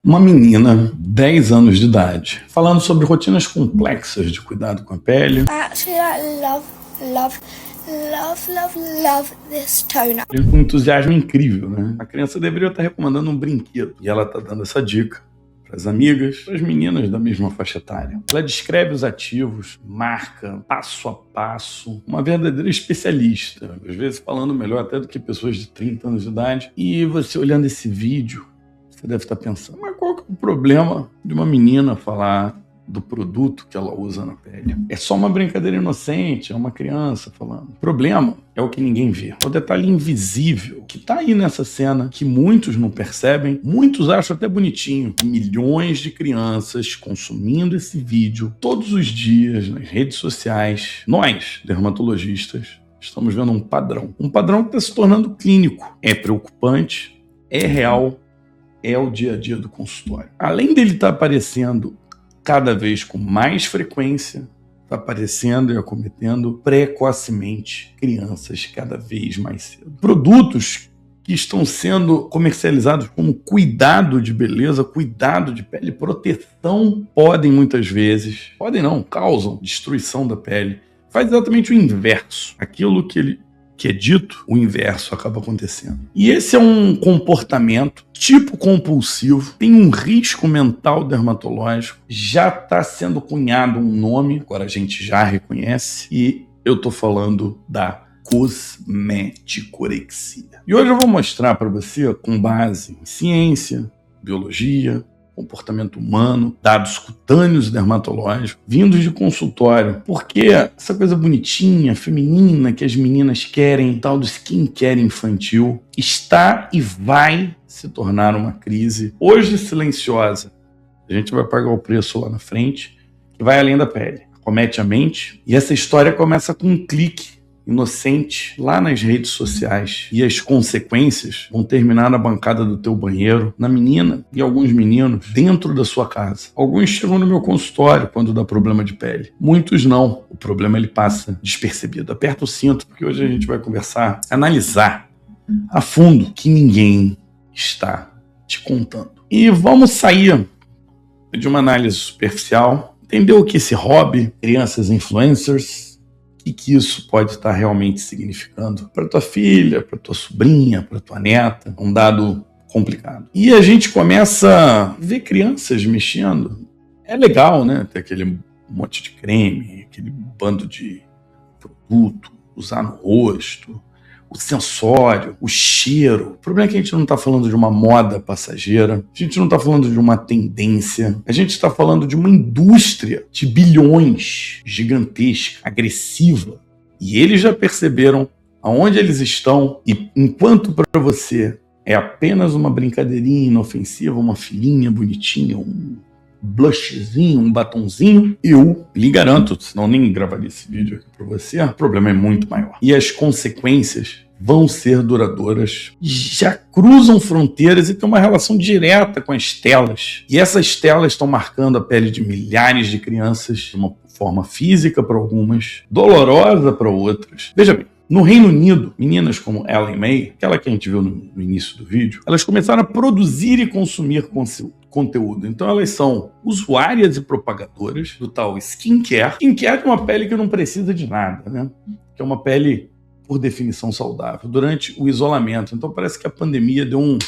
Uma menina, 10 anos de idade, falando sobre rotinas complexas de cuidado com a pele. Actually, I love this toner. Com um entusiasmo incrível, né? A criança deveria estar recomendando um brinquedo. E ela está dando essa dica para as amigas, para as meninas da mesma faixa etária. Ela descreve os ativos, marca, passo a passo, uma verdadeira especialista, às vezes falando melhor até do que pessoas de 30 anos de idade. E você olhando esse vídeo, você deve estar pensando, mas qual que é o problema de uma menina falar do produto que ela usa na pele? É só uma brincadeira inocente, é uma criança falando. O problema é o que ninguém vê. É o detalhe invisível que tá aí nessa cena, que muitos não percebem, muitos acham até bonitinho. Milhões de crianças consumindo esse vídeo todos os dias nas redes sociais. Nós, dermatologistas, estamos vendo um padrão. Um padrão que está se tornando clínico. É preocupante, é real, é o dia a dia do consultório. Além dele estar aparecendo cada vez com mais frequência, está aparecendo e acometendo precocemente crianças cada vez mais cedo. Produtos que estão sendo comercializados como cuidado de beleza, cuidado de pele, proteção, podem muitas vezes, causam destruição da pele. Faz exatamente o inverso. Aquilo que é dito, o inverso acaba acontecendo. E esse é um comportamento tipo compulsivo, tem um risco mental dermatológico, já está sendo cunhado um nome, agora a gente já reconhece, e eu estou falando da cosmeticorexia. E hoje eu vou mostrar para você, com base em ciência, biologia, comportamento humano, dados cutâneos dermatológicos, vindos de consultório. Porque essa coisa bonitinha, feminina, que as meninas querem, tal do skincare infantil, está e vai se tornar uma crise, hoje silenciosa. A gente vai pagar o preço lá na frente, que vai além da pele. Acomete a mente, e essa história começa com um clique inocente lá nas redes sociais, e as consequências vão terminar na bancada do teu banheiro, na menina e alguns meninos dentro da sua casa. Alguns chegam no meu consultório quando dá problema de pele, muitos não. O problema ele passa despercebido. Aperta o cinto, porque hoje a gente vai conversar, analisar a fundo que ninguém está te contando. E vamos sair de uma análise superficial, entender o que esse hobby, crianças influencers, o que isso pode estar realmente significando para tua filha, para tua sobrinha, para tua neta. Um dado complicado. E a gente começa a ver crianças mexendo. É legal, né? Ter aquele monte de creme, aquele bando de produto, usar no rosto, o sensório, o cheiro. O problema é que a gente não está falando de uma moda passageira, a gente não está falando de uma tendência, a gente está falando de uma indústria de bilhões, gigantesca, agressiva. E eles já perceberam aonde eles estão, e enquanto para você é apenas uma brincadeirinha inofensiva, uma filhinha bonitinha, um blushzinho, um batonzinho, eu lhe garanto, senão nem gravaria esse vídeo aqui para você, o problema é muito maior. E as consequências vão ser duradouras, já cruzam fronteiras e tem uma relação direta com as telas. E essas telas estão marcando a pele de milhares de crianças de uma forma física para algumas, dolorosa para outras. Veja bem, no Reino Unido, meninas como Ellen May, aquela que a gente viu no início do vídeo, elas começaram a produzir e consumir conteúdo. Então elas são usuárias e propagadoras do tal skincare. Skincare é uma pele que não precisa de nada, né? Que é uma pele, por definição, saudável, durante o isolamento. Então parece que a pandemia deu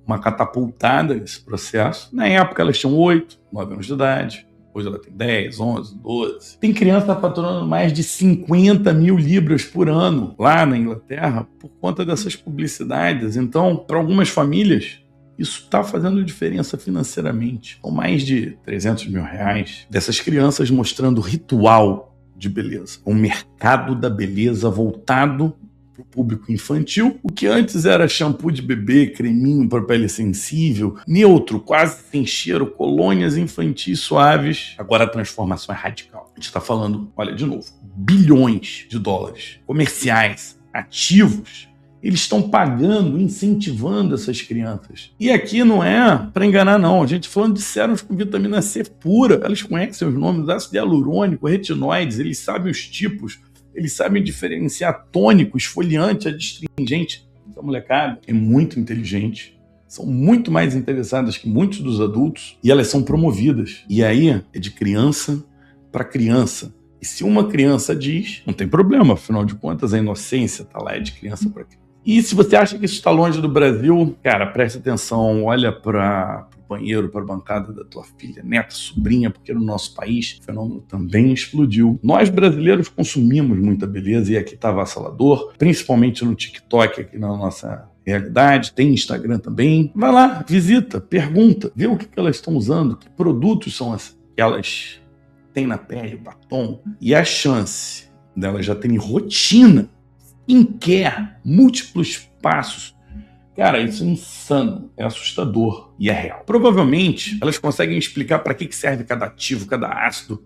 uma catapultada nesse processo. Na época elas tinham 8, 9 anos de idade. Hoje ela tem 10, 11, 12. Tem criança faturando mais de 50 mil libras por ano lá na Inglaterra por conta dessas publicidades. Então, para algumas famílias, isso está fazendo diferença financeiramente. São mais de 300 mil reais dessas crianças mostrando ritual de beleza. Um mercado da beleza voltado para o público infantil. O que antes era shampoo de bebê, creminho para pele sensível, neutro, quase sem cheiro, colônias infantis suaves. Agora a transformação é radical. A gente está falando, olha, de novo, bilhões de dólares comerciais, ativos. Eles estão pagando, incentivando essas crianças. E aqui não é para enganar, não. A gente falando de sérums com vitamina C pura. Elas conhecem os nomes, ácido hialurônico, retinóides, eles sabem os tipos, eles sabem diferenciar tônico, esfoliante, adstringente. Essa molecada é muito inteligente, são muito mais interessadas que muitos dos adultos e elas são promovidas. E aí é de criança para criança. E se uma criança diz, não tem problema, afinal de contas a inocência está lá, é de criança para criança. E se você acha que isso está longe do Brasil, cara, preste atenção, olha para o banheiro, para a bancada da tua filha, neta, sobrinha, porque no nosso país o fenômeno também explodiu. Nós brasileiros consumimos muita beleza e aqui está avassalador, principalmente no TikTok, aqui na nossa realidade, tem Instagram também. Vai lá, visita, pergunta, vê o que elas estão usando, que produtos são esses que elas têm na pele, o batom, e a chance delas já terem rotina skincare, múltiplos passos. Cara, isso é insano, é assustador e é real. Provavelmente, elas conseguem explicar para que serve cada ativo, cada ácido,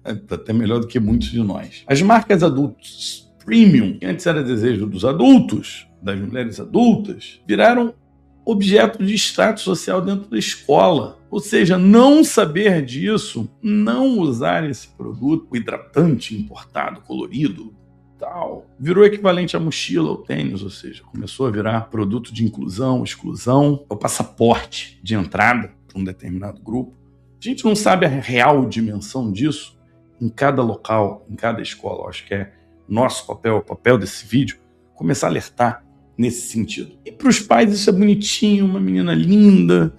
até melhor do que muitos de nós. As marcas adultos premium, que antes era desejo dos adultos, das mulheres adultas, viraram objeto de status social dentro da escola. Ou seja, não saber disso, não usar esse produto, o hidratante importado, colorido, tal, virou equivalente à mochila ou tênis, ou seja, começou a virar produto de inclusão, exclusão, é o passaporte de entrada para um determinado grupo. A gente não sabe a real dimensão disso em cada local, em cada escola. Eu acho que é nosso papel, o papel desse vídeo, começar a alertar nesse sentido. E para os pais isso é bonitinho, uma menina linda,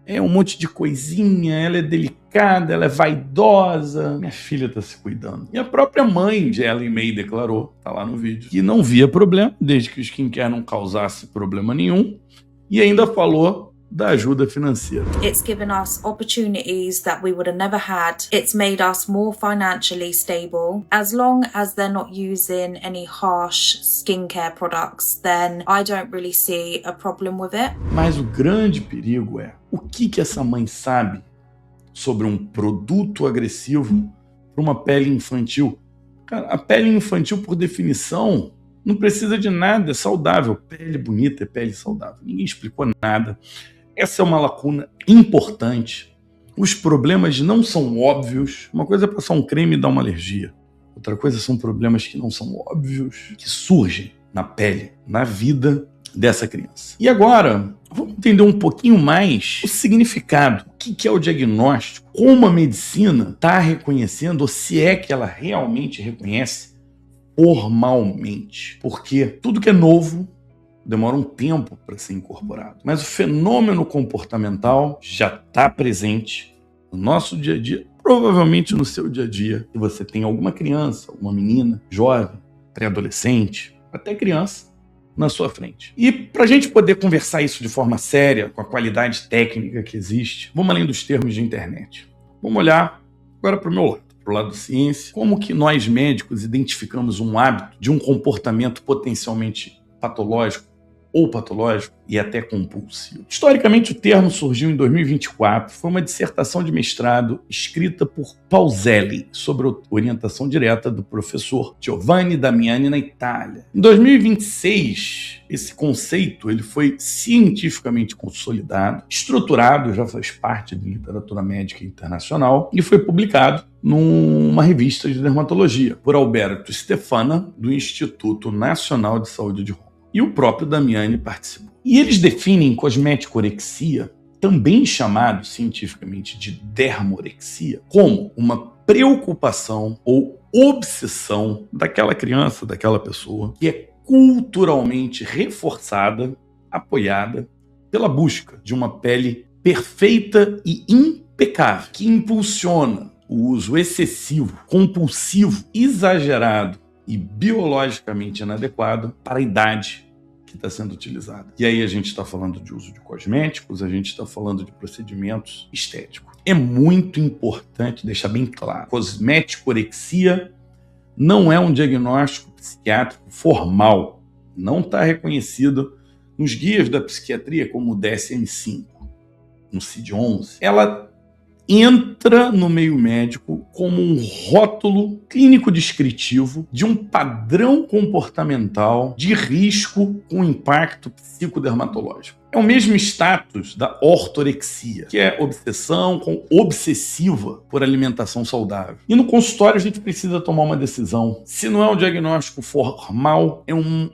é um monte de coisinha, ela é delicada, ela é vaidosa, minha filha está se cuidando. E a própria mãe de Ellen May declarou, tá lá no vídeo, que não via problema, desde que o skincare não causasse problema nenhum, e ainda falou da ajuda financeira. It's given us opportunities that we would have never had. It's made us more financially stable. As long as they're not using any harsh skincare products, then I don't really see a problem with it. Mas o grande perigo é o que essa mãe sabe sobre um produto agressivo para uma pele infantil. Cara, a pele infantil, por definição, não precisa de nada, é saudável. Pele bonita é pele saudável. Ninguém explicou nada. Essa é uma lacuna importante. Os problemas não são óbvios. Uma coisa é passar um creme e dar uma alergia. Outra coisa são problemas que não são óbvios, que surgem na pele, na vida dessa criança. E agora, vamos entender um pouquinho mais o significado. O que é o diagnóstico? Como a medicina está reconhecendo, ou se é que ela realmente reconhece formalmente. Porque tudo que é novo demora um tempo para ser incorporado. Mas o fenômeno comportamental já está presente no nosso dia a dia, provavelmente no seu dia a dia. Se você tem alguma criança, alguma menina, jovem, pré-adolescente, até criança, na sua frente. E para a gente poder conversar isso de forma séria, com a qualidade técnica que existe, vamos além dos termos de internet. Vamos olhar agora para o meu lado, para o lado da ciência. Como que nós médicos identificamos um hábito de um comportamento potencialmente patológico ou patológico e até compulsivo. Historicamente, o termo surgiu em 2024. Foi uma dissertação de mestrado escrita por Pauselli, sobre orientação direta do professor Giovanni Damiani na Itália. Em 2026, esse conceito ele foi cientificamente consolidado, estruturado, já faz parte de literatura médica internacional e foi publicado numa revista de dermatologia por Alberto Stefana, do Instituto Nacional de Saúde de Roma. E o próprio Damiani participou. E eles definem cosmeticorexia, também chamado cientificamente de dermorexia, como uma preocupação ou obsessão daquela criança, daquela pessoa, que é culturalmente reforçada, apoiada pela busca de uma pele perfeita e impecável, que impulsiona o uso excessivo, compulsivo, exagerado e biologicamente inadequado para a idade que está sendo utilizada. E aí a gente está falando de uso de cosméticos, a gente está falando de procedimentos estéticos. É muito importante deixar bem claro, cosmeticorexia não é um diagnóstico psiquiátrico formal, não está reconhecido nos guias da psiquiatria como o DSM-5, no CID-11. Ela entra no meio médico como um rótulo clínico descritivo de um padrão comportamental de risco com impacto psicodermatológico. É o mesmo status da ortorexia, que é obsessão obsessiva por alimentação saudável. E no consultório a gente precisa tomar uma decisão. Se não é um diagnóstico formal, é um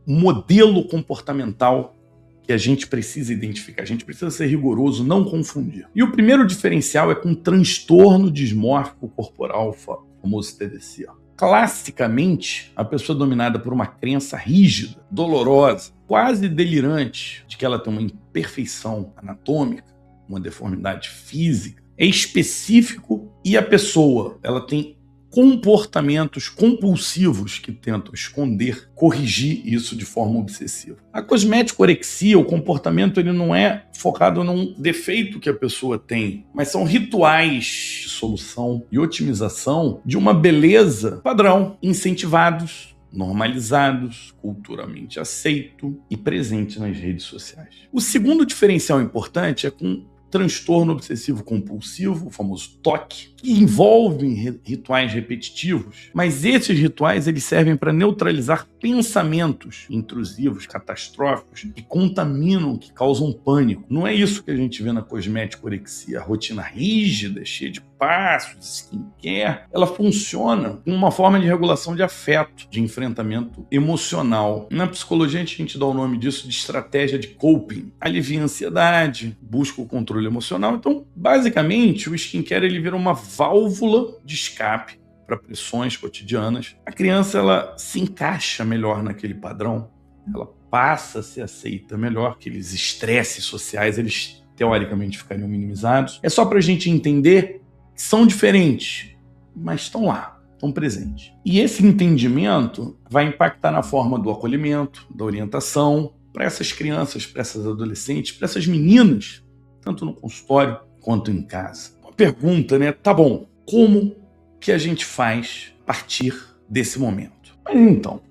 modelo comportamental que a gente precisa identificar. A gente precisa ser rigoroso, não confundir. E o primeiro diferencial é com transtorno dismórfico corporal, famoso TDC. Classicamente, a pessoa é dominada por uma crença rígida, dolorosa, quase delirante, de que ela tem uma imperfeição anatômica, uma deformidade física, é específico e a pessoa ela tem comportamentos compulsivos que tentam esconder, corrigir isso de forma obsessiva. A cosmeticorexia, o comportamento, ele não é focado num defeito que a pessoa tem, mas são rituais de solução e otimização de uma beleza padrão, incentivados, normalizados, culturalmente aceito e presente nas redes sociais. O segundo diferencial importante é com transtorno obsessivo compulsivo, o famoso TOC, que envolve rituais repetitivos, mas esses rituais eles servem para neutralizar pensamentos intrusivos, catastróficos, que contaminam, que causam pânico. Não é isso que a gente vê na cosmeticorexia. A rotina rígida, cheia de passos, skincare, ela funciona como uma forma de regulação de afeto, de enfrentamento emocional. Na psicologia, a gente dá o nome disso de estratégia de coping. Alivia a ansiedade, busca o controle emocional. Então, basicamente, o skincare ele vira uma válvula de escape para pressões cotidianas. A criança ela se encaixa melhor naquele padrão, ela passa a ser aceita melhor, aqueles estresses sociais, eles teoricamente ficariam minimizados. É só para a gente entender que são diferentes, mas estão lá, estão presentes. E esse entendimento vai impactar na forma do acolhimento, da orientação, para essas crianças, para essas adolescentes, para essas meninas, tanto no consultório quanto em casa. Uma pergunta, né? Tá bom, como que a gente faz a partir desse momento? Mas então,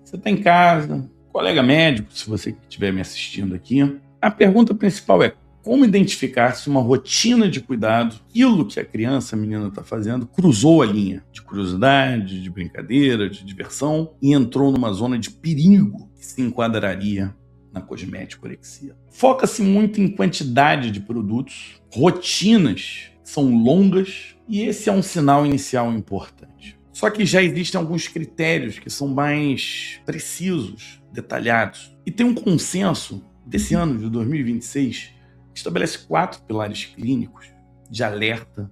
você está em casa, colega médico, se você estiver me assistindo aqui, a pergunta principal é como identificar se uma rotina de cuidado, aquilo que a criança, a menina está fazendo, cruzou a linha de curiosidade, de brincadeira, de diversão e entrou numa zona de perigo que se enquadraria na cosmeticorexia. Foca-se muito em quantidade de produtos, rotinas são longas e esse é um sinal inicial importante. Só que já existem alguns critérios que são mais precisos, detalhados. E tem um consenso desse ano de 2026 que estabelece 4 pilares clínicos de alerta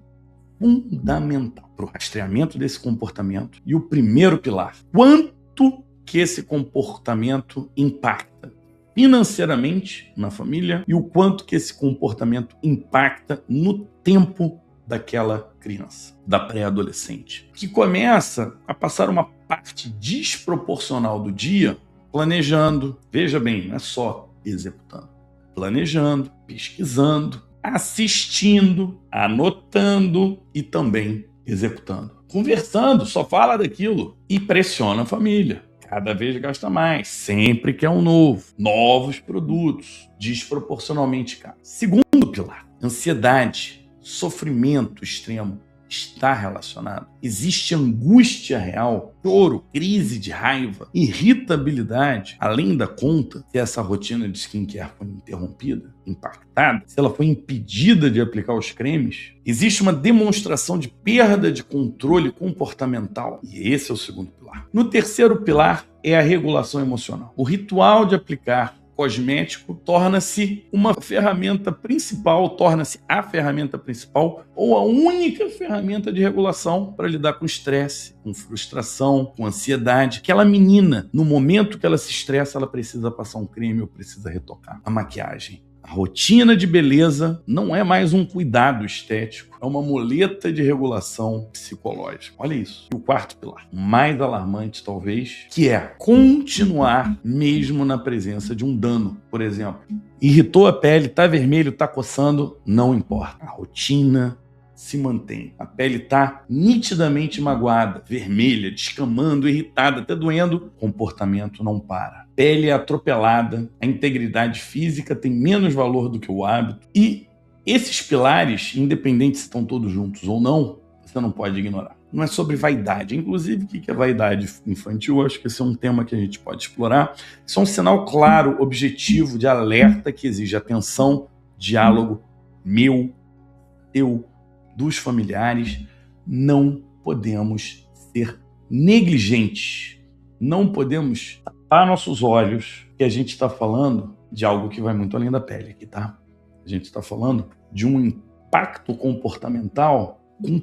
fundamental para o rastreamento desse comportamento. E o primeiro pilar, quanto que esse comportamento impacta financeiramente na família e o quanto que esse comportamento impacta no tempo daquela criança, da pré-adolescente, que começa a passar uma parte desproporcional do dia planejando, veja bem, não é só executando, planejando, pesquisando, assistindo, anotando e também executando. Conversando, só fala daquilo e pressiona a família. Cada vez gasta mais, sempre quer um novo, novos produtos, desproporcionalmente caros. Segundo pilar, ansiedade, sofrimento extremo está relacionado. Existe angústia real, choro, crise de raiva, irritabilidade, além da conta, se essa rotina de skincare foi interrompida, impactada, se ela foi impedida de aplicar os cremes, existe uma demonstração de perda de controle comportamental. E esse é o segundo pilar. No terceiro pilar é a regulação emocional. O ritual de aplicar cosmético torna-se uma ferramenta principal, torna-se a ferramenta principal ou a única ferramenta de regulação para lidar com estresse, com frustração, com ansiedade. Aquela menina, no momento que ela se estressa, ela precisa passar um creme ou precisa retocar a maquiagem. A rotina de beleza não é mais um cuidado estético, é uma muleta de regulação psicológica. Olha isso. E o quarto pilar, mais alarmante talvez, que é continuar mesmo na presença de um dano. Por exemplo, irritou a pele, tá vermelho, tá coçando, não importa. A rotina se mantém. A pele está nitidamente magoada, vermelha, descamando, irritada, até doendo. O comportamento não para. Pele é atropelada, a integridade física tem menos valor do que o hábito. E esses pilares, independente se estão todos juntos ou não, você não pode ignorar. Não é sobre vaidade. Inclusive, o que é vaidade infantil? Acho que esse é um tema que a gente pode explorar. Isso é um sinal claro, objetivo, de alerta que exige atenção, diálogo meu, teu, dos familiares. Não podemos ser negligentes. Não podemos tapar nossos olhos, que a gente está falando de algo que vai muito além da pele aqui, tá? A gente está falando de um impacto comportamental com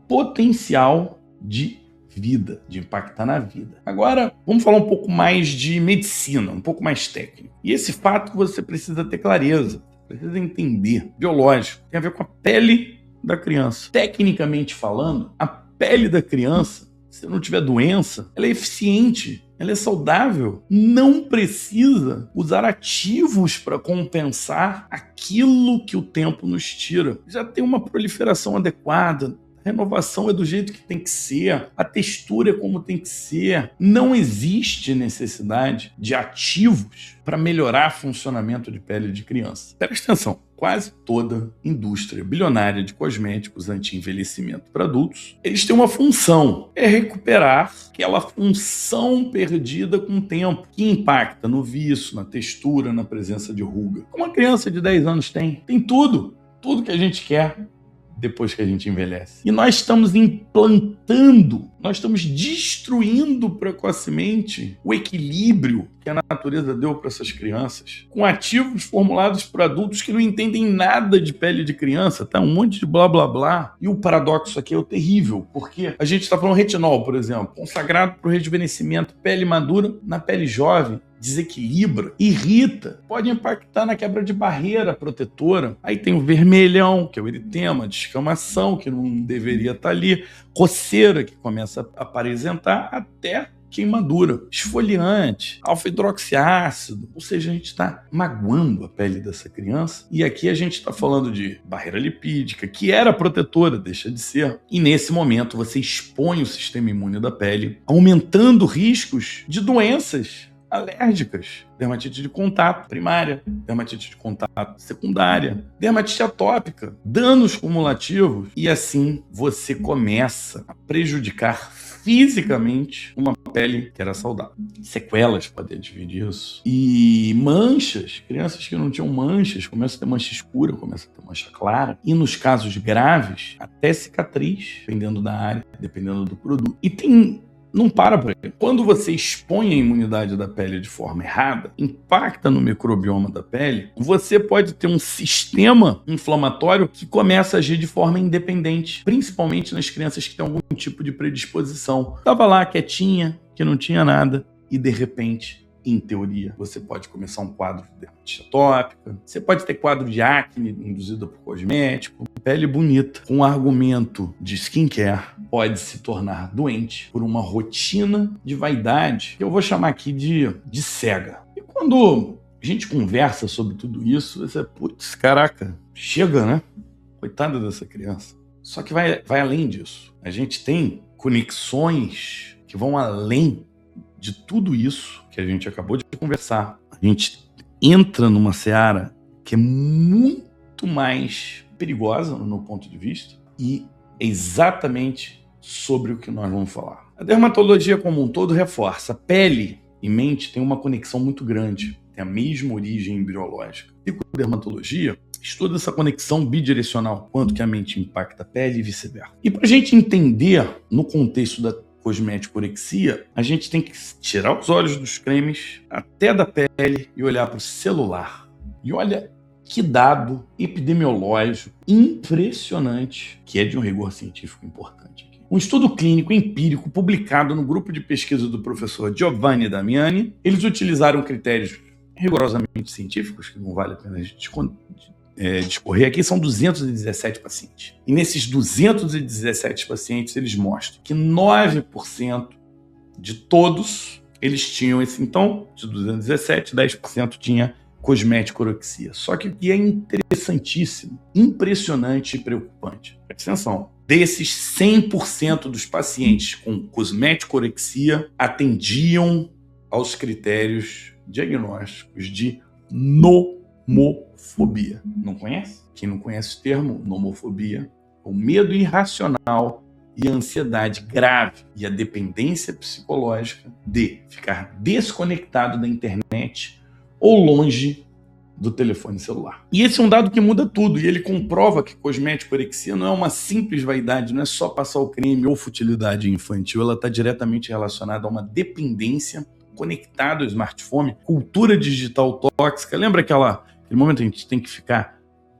potencial de vida, de impactar na vida. Agora, vamos falar um pouco mais de medicina, um pouco mais técnico. E esse fato você precisa ter clareza, precisa entender. Biológico, tem a ver com a pele da criança. Tecnicamente falando, a pele da criança, se não tiver doença, ela é eficiente, ela é saudável. Não precisa usar ativos para compensar aquilo que o tempo nos tira. Já tem uma proliferação adequada. A renovação é do jeito que tem que ser, a textura é como tem que ser. Não existe necessidade de ativos para melhorar o funcionamento de pele de criança. Presta atenção, quase toda indústria bilionária de cosméticos anti-envelhecimento para adultos, eles têm uma função, é recuperar aquela função perdida com o tempo, que impacta no viço, na textura, na presença de ruga. Uma criança de 10 anos tem tudo que a gente quer depois que a gente envelhece. E nós estamos implantando, nós estamos destruindo precocemente o equilíbrio que a natureza deu para essas crianças, com ativos formulados por adultos que não entendem nada de pele de criança, tá? Um monte de blá blá blá. E o paradoxo aqui é o terrível, porque a gente está falando retinol, por exemplo, consagrado para o rejuvenescimento, pele madura na pele jovem, desequilibra, irrita, pode impactar na quebra de barreira protetora. Aí tem o vermelhão, que é o eritema, descamação, que não deveria estar ali, coceira, que começa a aparentar, até queimadura, esfoliante, alfa-hidroxiácido, ou seja, a gente está magoando a pele dessa criança. E aqui a gente está falando de barreira lipídica, que era protetora, deixa de ser. E nesse momento você expõe o sistema imune da pele, aumentando riscos de doenças alérgicas, dermatite de contato primária, dermatite de contato secundária, dermatite atópica, danos cumulativos, e assim você começa a prejudicar fisicamente uma pele que era saudável. Sequelas podem advir disso. E manchas, crianças que não tinham manchas, começam a ter mancha escura, começam a ter mancha clara. E nos casos graves, até cicatriz, dependendo da área, dependendo do produto. E não para por aí. Quando você expõe a imunidade da pele de forma errada, impacta no microbioma da pele, você pode ter um sistema inflamatório que começa a agir de forma independente, principalmente nas crianças que têm algum tipo de predisposição. Estava lá quietinha, que não tinha nada, e de repente, em teoria, você pode começar um quadro de dermatite atópica, você pode ter quadro de acne induzido por cosmético, pele bonita, com argumento de skincare, pode se tornar doente por uma rotina de vaidade, que eu vou chamar aqui de cega. E quando a gente conversa sobre tudo isso, você, putz, caraca, chega, né? Coitada dessa criança. Só que vai além disso. A gente tem conexões que vão além de tudo isso que a gente acabou de conversar. A gente entra numa seara que é muito mais perigosa, no meu ponto de vista, e é exatamente sobre o que nós vamos falar. A dermatologia como um todo reforça. Pele e mente têm uma conexão muito grande, tem a mesma origem biológica. E com a dermatologia, estuda essa conexão bidirecional, quanto que a mente impacta a pele e vice-versa. E para a gente entender, no contexto da cosmético-orexia, a gente tem que tirar os olhos dos cremes, até da pele, e olhar para o celular. E olha que dado epidemiológico impressionante, que é de um rigor científico importante aqui. Um estudo clínico empírico publicado no grupo de pesquisa do professor Giovanni Damiani. Eles utilizaram critérios rigorosamente científicos, que não vale a pena a gente discorrer aqui, são 217 pacientes. E nesses 217 pacientes, eles mostram que 9% de todos, eles tinham esse, então, de 217, 10% tinha cosmético-orexia. Só que o que é interessantíssimo, impressionante e preocupante, presta atenção, desses 100% dos pacientes com cosmético-orexia atendiam aos critérios diagnósticos de nomofobia. Não conhece? Quem não conhece o termo nomofobia, o medo irracional e a ansiedade grave e a dependência psicológica de ficar desconectado da internet ou longe do telefone celular. E esse é um dado que muda tudo, e ele comprova que cosmético-orexia não é uma simples vaidade, não é só passar o creme ou futilidade infantil, ela está diretamente relacionada a uma dependência conectado ao smartphone, cultura digital tóxica. Lembra aquele momento que a gente tem que ficar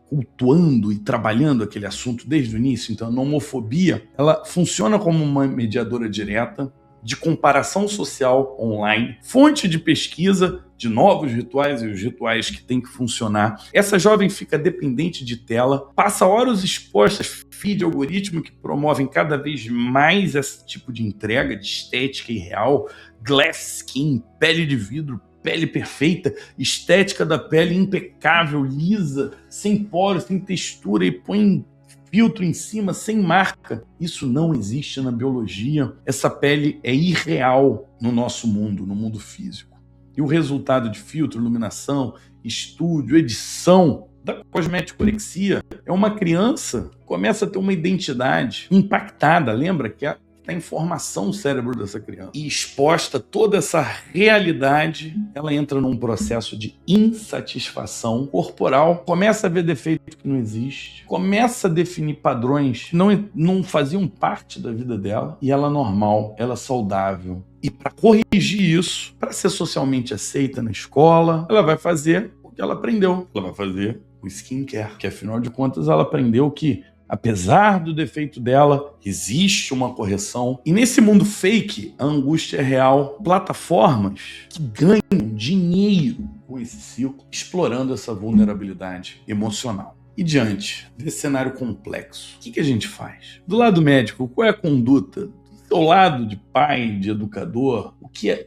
cultuando e trabalhando aquele assunto desde o início? Então, a nomofobia, ela funciona como uma mediadora direta de comparação social online, fonte de pesquisa de novos rituais e os rituais que têm que funcionar. Essa jovem fica dependente de tela, passa horas expostas a feed algoritmo que promovem cada vez mais esse tipo de entrega de estética irreal, glass skin, pele de vidro, pele perfeita, estética da pele impecável, lisa, sem poros, sem textura, e põe filtro em cima, sem marca. Isso não existe na biologia. Essa pele é irreal no nosso mundo, no mundo físico. E o resultado de filtro, iluminação, estúdio, edição da cosmeticalexia é uma criança que começa a ter uma identidade impactada. Lembra que está em formação o cérebro dessa criança. E exposta toda essa realidade, ela entra num processo de insatisfação corporal, começa a ver defeito que não existe, começa a definir padrões que não faziam parte da vida dela, e ela normal, ela saudável. E para corrigir isso, para ser socialmente aceita na escola, ela vai fazer o que ela aprendeu. Ela vai fazer o skincare, que afinal de contas ela aprendeu que apesar do defeito dela, existe uma correção. E nesse mundo fake, a angústia é real. Plataformas que ganham dinheiro com esse ciclo, explorando essa vulnerabilidade emocional. E diante desse cenário complexo, o que a gente faz? Do lado médico, qual é a conduta? Do seu lado de pai, de educador,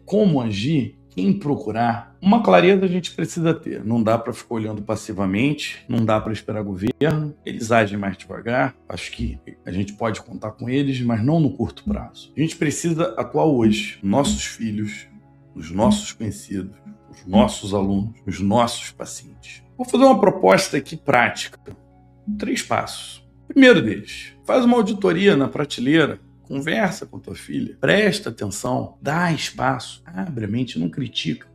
como agir? Quem procurar? Uma clareza a gente precisa ter. Não dá para ficar olhando passivamente, não dá para esperar governo. Eles agem mais devagar. Acho que a gente pode contar com eles, mas não no curto prazo. A gente precisa atuar hoje. Nossos filhos, os nossos conhecidos, os nossos alunos, os nossos pacientes. Vou fazer uma proposta aqui prática. 3 passos. Primeiro deles, faz uma auditoria na prateleira. Conversa com tua filha, presta atenção, dá espaço, abre a mente, não critica.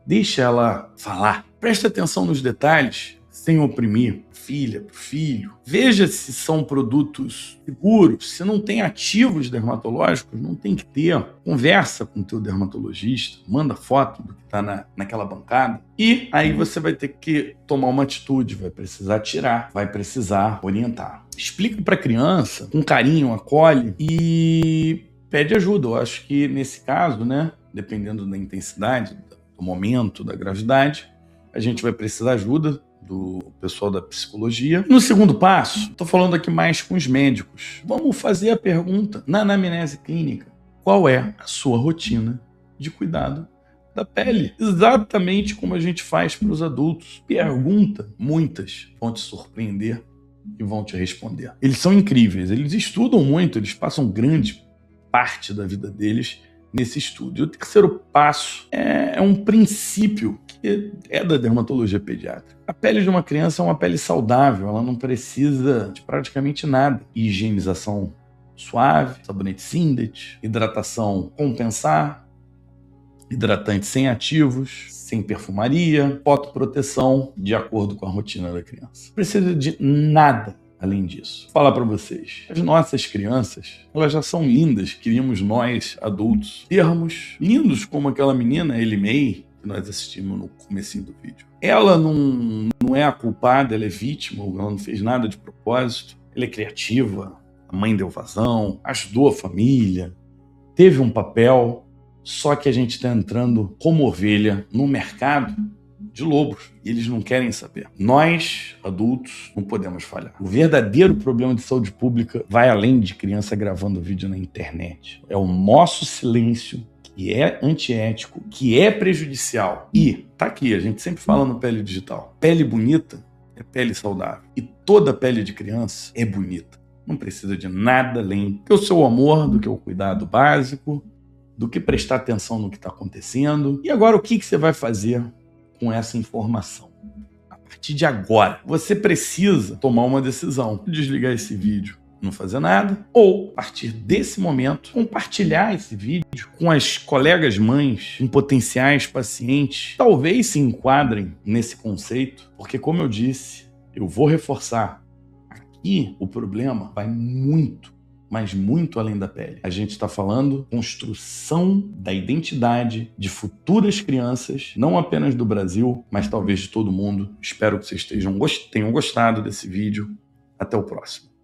Deixa ela falar. Presta atenção nos detalhes, sem oprimir. Filha, filho. Veja se são produtos seguros. Se não tem ativos dermatológicos, não tem que ter. Conversa com o teu dermatologista, manda foto do que está naquela bancada. E aí você vai ter que tomar uma atitude, vai precisar tirar, vai precisar orientar. Explica para a criança, com carinho, acolhe e pede ajuda. Eu acho que nesse caso, né, dependendo da intensidade, do momento, da gravidade, a gente vai precisar ajuda do pessoal da psicologia. No segundo passo, estou falando aqui mais com os médicos. Vamos fazer a pergunta na anamnese clínica. Qual é a sua rotina de cuidado da pele? Exatamente como a gente faz para os adultos. Pergunta, muitas vão te surpreender e vão te responder. Eles são incríveis, eles estudam muito, eles passam grande parte da vida deles nesse estudo. E o terceiro passo é um princípio que é da dermatologia pediátrica. A pele de uma criança é uma pele saudável, ela não precisa de praticamente nada. Higienização suave, sabonete Sindet, hidratação compensar, hidratante sem ativos, sem perfumaria, fotoproteção, de acordo com a rotina da criança. Não precisa de nada além disso. Vou falar para vocês, as nossas crianças, elas já são lindas, queríamos nós, adultos, termos lindos como aquela menina, Ellie Mae, que nós assistimos no comecinho do vídeo. Ela não é a culpada, ela é vítima, ela não fez nada de propósito, ela é criativa, a mãe deu vazão, ajudou a família, teve um papel, só que a gente está entrando como ovelha no mercado de lobos, e eles não querem saber. Nós, adultos, não podemos falhar. O verdadeiro problema de saúde pública vai além de criança gravando vídeo na internet. É o nosso silêncio, que é antiético, que é prejudicial. E tá aqui, a gente sempre fala no Pele Digital. Pele bonita é pele saudável. E toda pele de criança é bonita. Não precisa de nada além do que o seu amor, do que o cuidado básico, do que prestar atenção no que está acontecendo. E agora o que você vai fazer com essa informação? A partir de agora, você precisa tomar uma decisão. Desligar esse vídeo, não fazer nada, ou, a partir desse momento, compartilhar esse vídeo com as colegas mães, com potenciais pacientes, talvez se enquadrem nesse conceito, porque, como eu disse, eu vou reforçar, aqui o problema vai muito mas muito além da pele. A gente está falando construção da identidade de futuras crianças, não apenas do Brasil, mas talvez de todo mundo. Espero que vocês tenham gostado desse vídeo. Até o próximo.